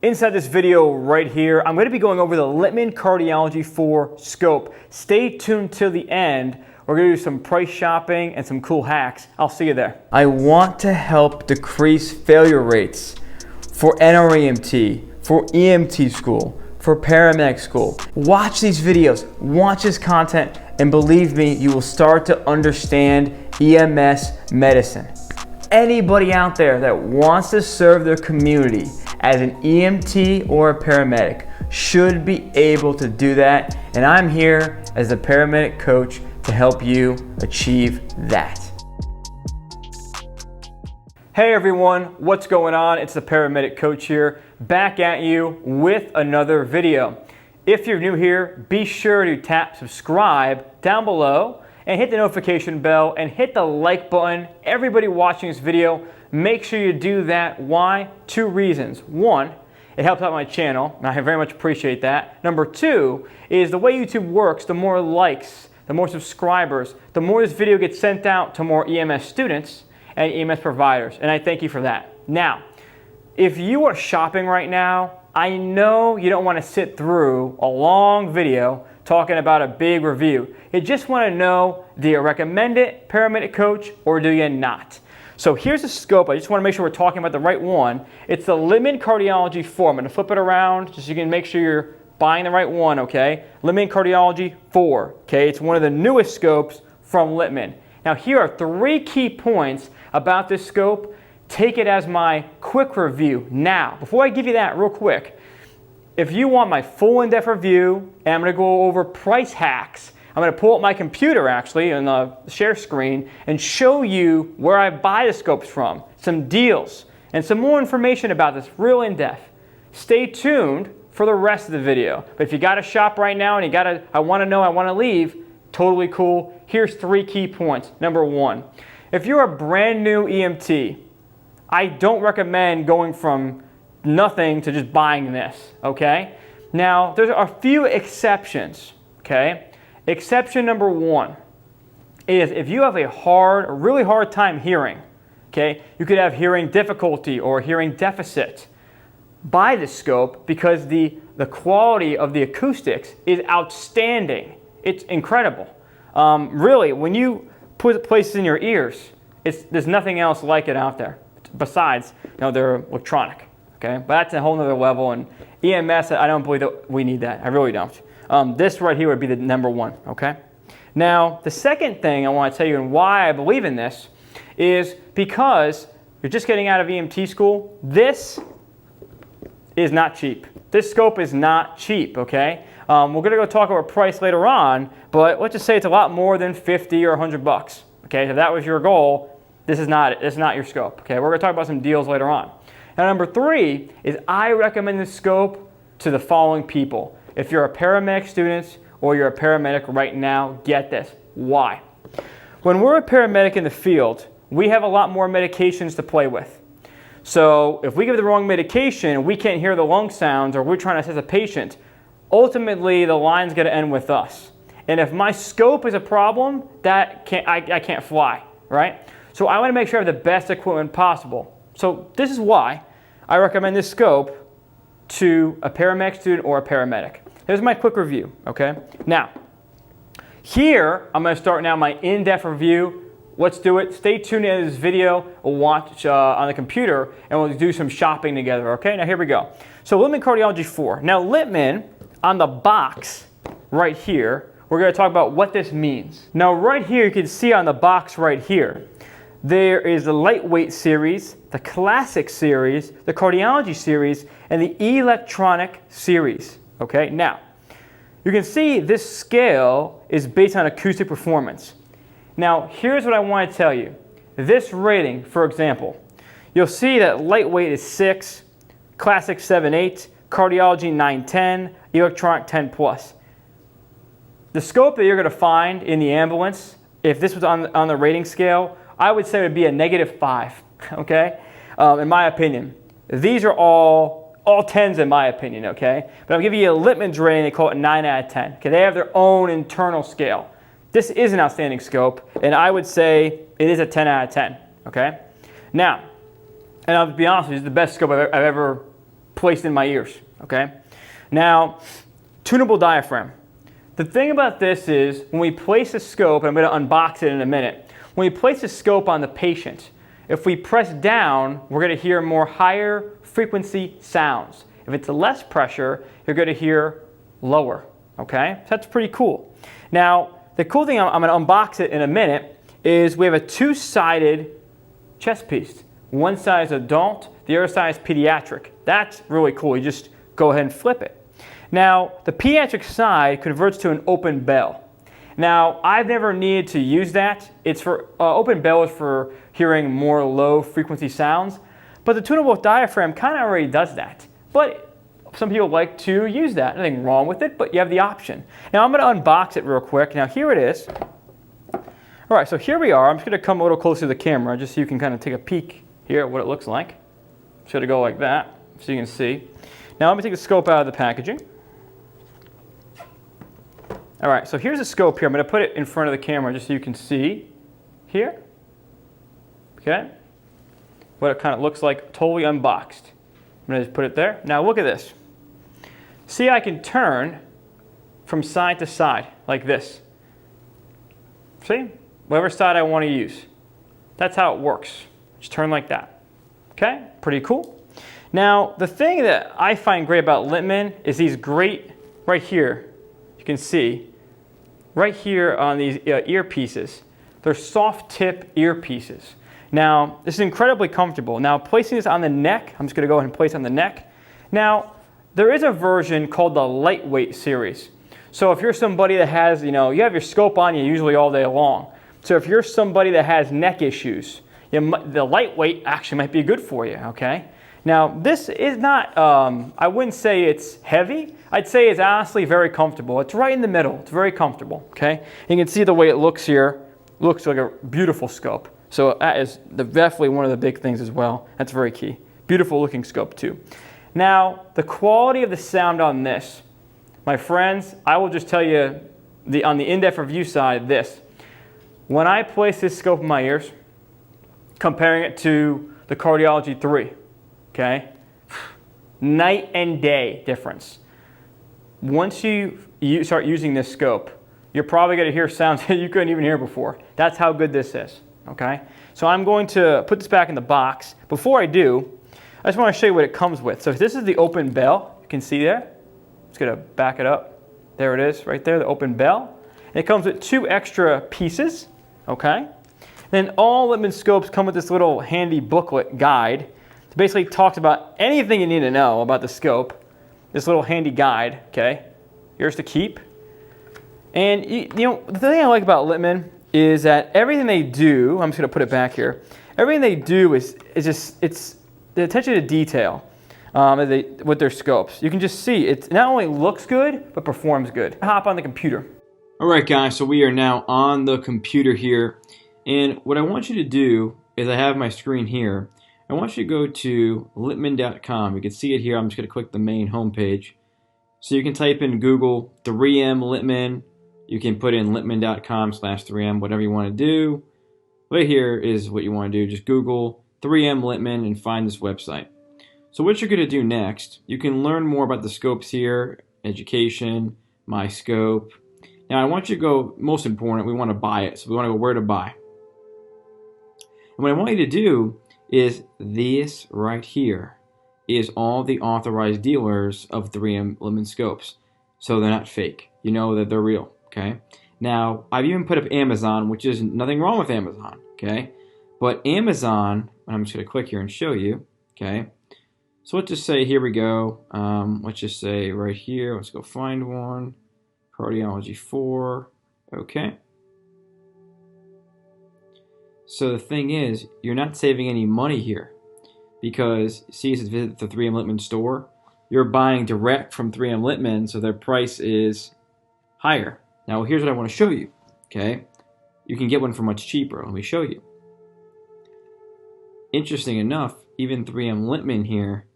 Inside this video right here, I'm going to be going over the Littman Cardiology IV Scope. Stay tuned till the end. We're going to do some price shopping and some cool hacks. I'll see you there. I want to help decrease failure rates for NREMT, for EMT school, for paramedic school. Watch these videos, watch this content, and believe me, you will start to understand EMS medicine. Anybody out there that wants to serve their community as an EMT or a paramedic should be able to do that, and I'm here as a paramedic coach to help you achieve that. Hey everyone, what's going on? It's the paramedic coach here, back at you with another video. If you're new here, be sure to tap subscribe down below and hit the notification bell and hit the like button. Everybody watching this video, make sure you do that. Why? Two reasons. One, it helps out my channel, and I very much appreciate that. Number two is the way YouTube works, the more likes, the more subscribers, the more this video gets sent out to more EMS students and EMS providers, and I thank you for that. Now, if you are shopping right now, I know you don't want to sit through a long video talking about a big review. You just want to know, do you recommend it, paramedic coach, or do you not? So here's the scope. I just want to make sure we're talking about the right one. It's the Littman Cardiology IV. I'm going to flip it around just so you can make sure you're buying the right one, okay? Littman Cardiology IV, okay? It's one of the newest scopes from Littman. Now here are three key points about this scope. Take it as my quick review. Now, before I give you that real quick, if you want my full in-depth review, and I'm going to go over price hacks, I'm going to pull up my computer actually on the share screen and show you where I buy the scopes from, some deals, and some more information about this real in-depth. Stay tuned for the rest of the video. But if you got to shop right now and you got to, I want to know, I want to leave, totally cool. Here's three key points. Number one, if you're a brand new EMT, I don't recommend going from nothing to just buying this, okay? Now, there's a few exceptions, okay? Exception number one is if you have a really hard time hearing, okay? You could have hearing difficulty or hearing deficit. Buy this scope because the quality of the acoustics is outstanding. It's incredible. Really, when you put places in your ears, there's nothing else like it out there. Besides, they're electronic, okay? But that's a whole nother level, and EMS, I don't believe that we need that. I really don't. This right here would be the number one, okay? Now, the second thing I want to tell you and why I believe in this is because you're just getting out of EMT school. This is not cheap. This scope is not cheap, okay? We're going to go talk about price later on, but let's just say it's a lot more than 50 or 100 bucks, okay? If that was your goal, this is not your scope, okay? We're going to talk about some deals later on. Now, number three is I recommend this scope to the following people. If you're a paramedic student or you're a paramedic right now, get this. Why? When we're a paramedic in the field, we have a lot more medications to play with. So if we give the wrong medication, we can't hear the lung sounds, or we're trying to assess a patient, ultimately the line's going to end with us. And if my scope is a problem, I can't fly, right? So I want to make sure I have the best equipment possible. So this is why I recommend this scope to a paramedic student or a paramedic. Here's my quick review, okay? Now, here I'm going to start now my in-depth review. Let's do it. Stay tuned in this video. We'll watch on the computer and we'll do some shopping together, okay? Now here we go. So Littman Cardiology IV. Now Littman, on the box right here, we're going to talk about what this means. Now right here you can see on the box right here, there is the lightweight series, the classic series, the cardiology series, and the electronic series. Okay, now you can see this scale is based on acoustic performance. Now here's what I want to tell you. This rating, for example, you'll see that lightweight is 6, classic 7.8, cardiology 9.10, electronic 10+. The scope that you're going to find in the ambulance, if this was on the rating scale, I would say it would be a -5, okay? In my opinion. These are all 10s in my opinion, okay? But I'll give you a Littman's rating, they call it 9 out of 10. Okay, they have their own internal scale. This is an outstanding scope, and I would say it is a 10 out of 10, okay? Now, and I'll be honest with you, it's the best scope I've ever placed in my ears, okay? Now, tunable diaphragm. The thing about this is when we place a scope, and I'm going to unbox it in a minute, when we place a scope on the patient, if we press down, we're going to hear more higher frequency sounds. If it's less pressure, you're going to hear lower, okay? So that's pretty cool. Now, the cool thing, I'm going to unbox it in a minute, is we have a two-sided chest piece. One side is adult, the other side is pediatric. That's really cool. You just go ahead and flip it. Now, the pediatric side converts to an open bell. Now, I've never needed to use that. It's for open bell is for hearing more low frequency sounds, but the tunable diaphragm kind of already does that. But some people like to use that. Nothing wrong with it, but you have the option. Now, I'm going to unbox it real quick. Now, here it is. All right, so here we are. I'm just going to come a little closer to the camera just so you can kind of take a peek here at what it looks like. Just going to go like that so you can see. Now, let me take the scope out of the packaging. All right, so here's the scope here. I'm going to put it in front of the camera just so you can see here. Okay, what it kind of looks like totally unboxed. I'm going to just put it there. Now look at this. See, I can turn from side to side like this. See? Whatever side I want to use. That's how it works. Just turn like that. Okay? Pretty cool. Now, the thing that I find great about Littman is these great, right here, you can see, right here on these earpieces. They're soft tip earpieces. Now, this is incredibly comfortable. Now, placing this on the neck, I'm just going to go ahead and place it on the neck. Now, there is a version called the lightweight series. So if you're somebody that has, you have your scope on you usually all day long. So if you're somebody that has neck issues, the lightweight actually might be good for you, okay? Now, this is not, I wouldn't say it's heavy. I'd say it's honestly very comfortable. It's right in the middle. It's very comfortable, okay? You can see the way it looks here. It looks like a beautiful scope. So that is definitely one of the big things as well. That's very key. Beautiful looking scope too. Now, the quality of the sound on this, my friends, I will just tell you on the in-depth review side this. When I place this scope in my ears, comparing it to the Cardiology 3, okay, night and day difference. Once you start using this scope, you're probably going to hear sounds that you couldn't even hear before. That's how good this is. Okay, so I'm going to put this back in the box. Before I do, I just want to show you what it comes with. So this is the open bell. You can see there. Just going to back it up. There it is, right there, the open bell. And it comes with 2 extra pieces. Okay. Then all Littman scopes come with this little handy booklet guide. It basically talks about anything you need to know about the scope. This little handy guide. Okay, yours to keep. And the thing I like about Littman is that everything they do, I'm just going to put it back here, everything they do is it's the attention to detail with their scopes. You can just see it not only looks good, but performs good. Hop on the computer. All right, guys, so we are now on the computer here. And what I want you to do is I have my screen here. I want you to go to Littman.com. You can see it here. I'm just going to click the main homepage. So you can type in Google 3M Littman. You can put in Littman.com/3M, whatever you want to do. Right here is what you want to do. Just Google 3M Littman and find this website. So what you're going to do next, you can learn more about the scopes here, education, my scope. Now I want you to go, most important, we want to buy it. So we want to go where to buy. And what I want you to do is this right here is all the authorized dealers of 3M Littman scopes. So they're not fake. You know that they're real. Okay. Now, I've even put up Amazon, which is nothing wrong with Amazon. Okay. But Amazon, I'm just going to click here and show you. Okay. So let's just say, here we go. Let's just say right here, let's go find one. Cardiology 4. Okay. So the thing is, you're not saving any money here because, see, it says visit the 3M Littman store. You're buying direct from 3M Littman, so their price is higher. Now, here's what I want to show you, okay? You can get one for much cheaper. Let me show you. Interesting enough, even 3M Littman here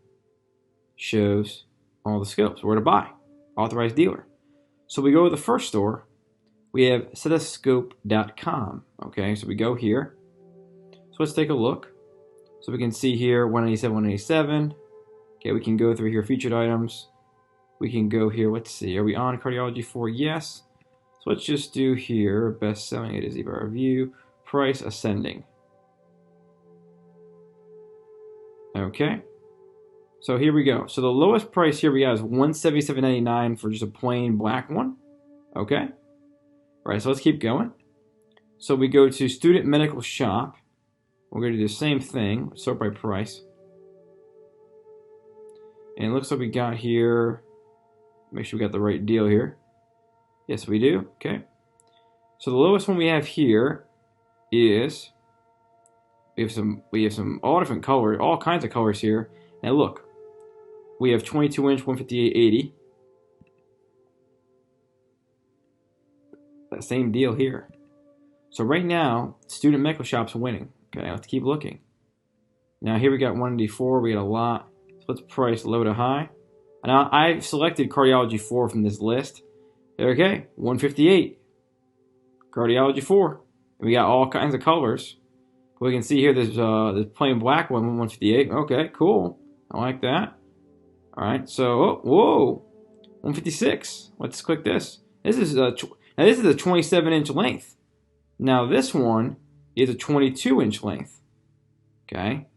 shows all the scopes, where to buy, authorized dealer. So we go to the first store. We have stethoscope.com, okay? So we go here. So let's take a look. So we can see here 187, 187, Okay, we can go through here, featured items. We can go here, let's see, are we on Cardiology 4? Yes. So let's just do here, best selling, it is either review, price, ascending. Okay. So here we go. So the lowest price here we got is $177.99 for just a plain black one. Okay. All right, so let's keep going. So we go to Student Medical Shop. We're going to do the same thing, sort by price. And it looks like we got here, make sure we got the right deal here. Yes, we do. Okay. So the lowest one we have here is, we have some all different colors, all kinds of colors here. Now look, we have 22-inch, 158.80. That same deal here. So right now, Student Medical Shop's winning. Okay, let's keep looking. Now here we got 194, we got a lot. So let's price low to high. Now I've selected Cardiology 4 from this list. Okay, 158. Cardiology 4. And we got all kinds of colors. We can see here there's plain black one, 158. Okay, cool. I like that. All right, so whoa, 156. Let's click this. This is a 27-inch length. Now this one is a 22-inch length. Okay,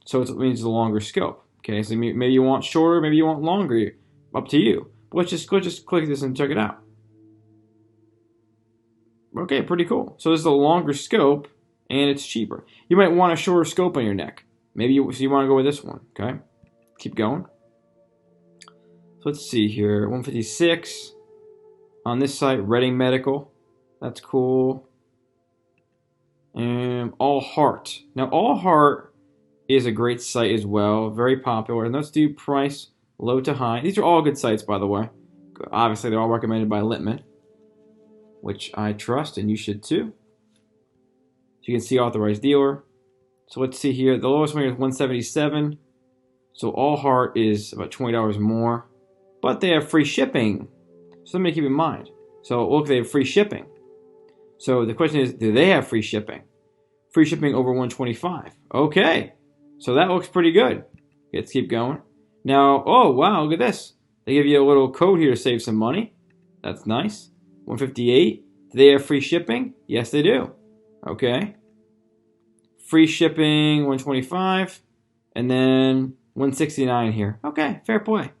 so it means a longer scope. Okay, so maybe you want shorter, maybe you want longer. Up to you. But let's just click this and check it out. Okay, pretty cool. So this is a longer scope, and it's cheaper. You might want a shorter scope on your neck. Maybe you want to go with this one. Okay, keep going. So let's see here, 156 on this site. Reading Medical, that's cool. And All Heart. Now All Heart is a great site as well, very popular. And let's do price low to high. These are all good sites, by the way. Obviously, they're all recommended by Littman, which I trust, and you should too. So you can see Authorized dealer. So let's see here. The lowest one here is 177. So All Heart is about $20 more, but they have free shipping. So something to keep in mind. So look, they have free shipping. So the question is, do they have free shipping? Free shipping over 125. Okay, so that looks pretty good. Let's keep going. Now, oh wow, look at this. They give you a little code here to save some money. That's nice. 158. Do they have free shipping? Yes, they do. Okay. Free shipping, 125. And then 169 here. Okay, fair play.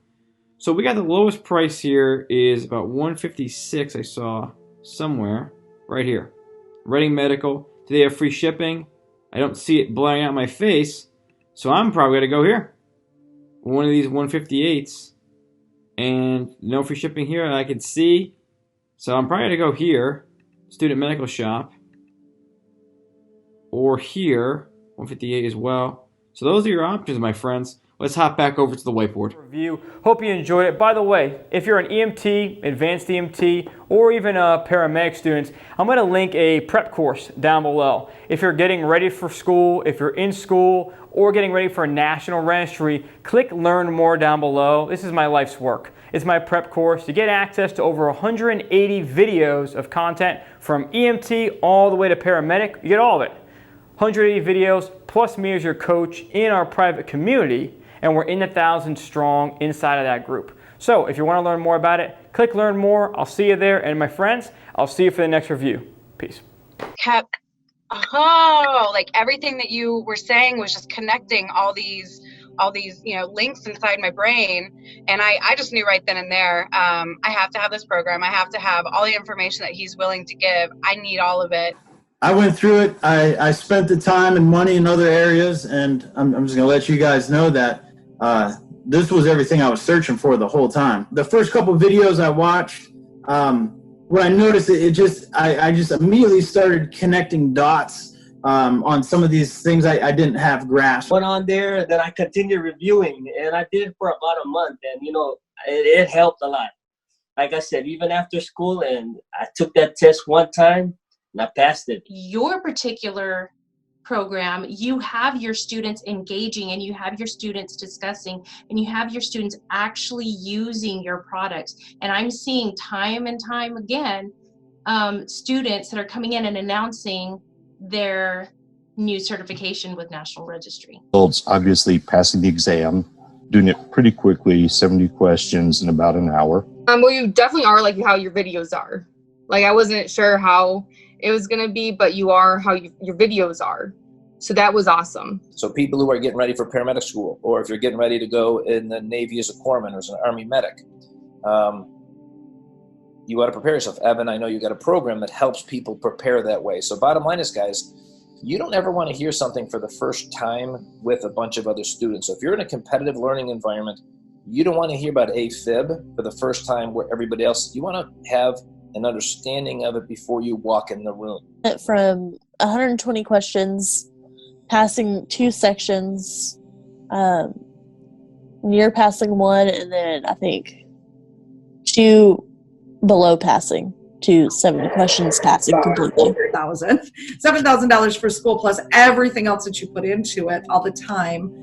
So we got the lowest price here is about 156, I saw somewhere. Right here. Reading Medical. Do they have free shipping? I don't see it blowing out my face. So I'm probably going to go here. One of these 158s. And no free shipping here I can see. So I'm probably going to go here. Student Medical Shop. Or here. 158 as well. So those are your options, my friends. Let's hop back over to the whiteboard. Review. Hope you enjoyed it. By the way, if you're an EMT, advanced EMT, or even paramedic students, I'm going to link a prep course down below. If you're getting ready for school, if you're in school, or getting ready for a national registry, click Learn More down below. This is my life's work. It's my prep course. You get access to over 180 videos of content from EMT all the way to paramedic. You get all of it. 180 videos, plus me as your coach in our private community. And we're in the 1,000 strong inside of that group. So if you want to learn more about it, click Learn More. I'll see you there. And my friends, I'll see you for the next review. Peace. Like everything that you were saying was just connecting all these links inside my brain. And I just knew right then and there, I have to have this program. I have to have all the information that he's willing to give. I need all of it. I went through it. I spent the time and money in other areas, and I'm just going to let you guys know that this was everything I was searching for the whole time. The first couple of videos I watched, what I noticed, I just immediately started connecting dots on some of these things I didn't have grasp. Went on there, then I continued reviewing, and I did it for about a month, and it helped a lot. Like I said, even after school, and I took that test one time, and I passed it. Your particular program, you have your students engaging, and you have your students discussing, and you have your students actually using your products. And I'm seeing time and time again students that are coming in and announcing their new certification with National Registry. Obviously passing the exam, doing it pretty quickly, 70 questions in about an hour. Well, you definitely are like how your videos are. Like, I wasn't sure how it was going to be, but you are how your videos are. So that was awesome. So people who are getting ready for paramedic school, or if you're getting ready to go in the Navy as a corpsman or as an Army medic, you got to prepare yourself. Evan, I know you got a program that helps people prepare that way. So bottom line is, guys, you don't ever want to hear something for the first time with a bunch of other students. So if you're in a competitive learning environment, you don't want to hear about AFib for the first time where everybody else, you want to have an understanding of it before you walk in the room. From 120 questions, passing 2 sections, near passing 1, and then I think 2 below passing to 70 questions passing completely. $7,000 for school plus everything else that you put into it all the time,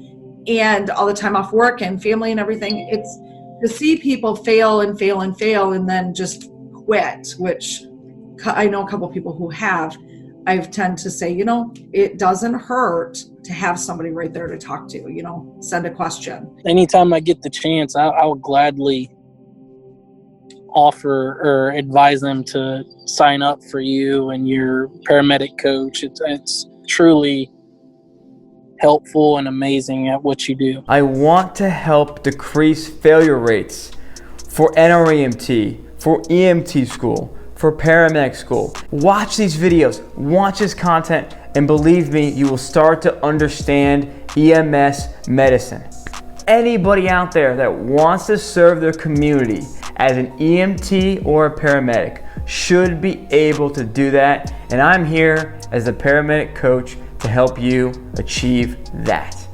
and all the time off work and family and everything. It's to see people fail and fail and fail and then just quit, which I know a couple people who have. I tend to say, it doesn't hurt to have somebody right there to talk to, send a question. Anytime I get the chance, I would gladly offer or advise them to sign up for you and your paramedic coach. It's truly helpful and amazing at what you do. I want to help decrease failure rates for NREMT, for EMT school, for paramedic school. Watch these videos, watch this content, and believe me, you will start to understand EMS medicine. Anybody out there that wants to serve their community as an EMT or a paramedic should be able to do that, and I'm here as a paramedic coach to help you achieve that.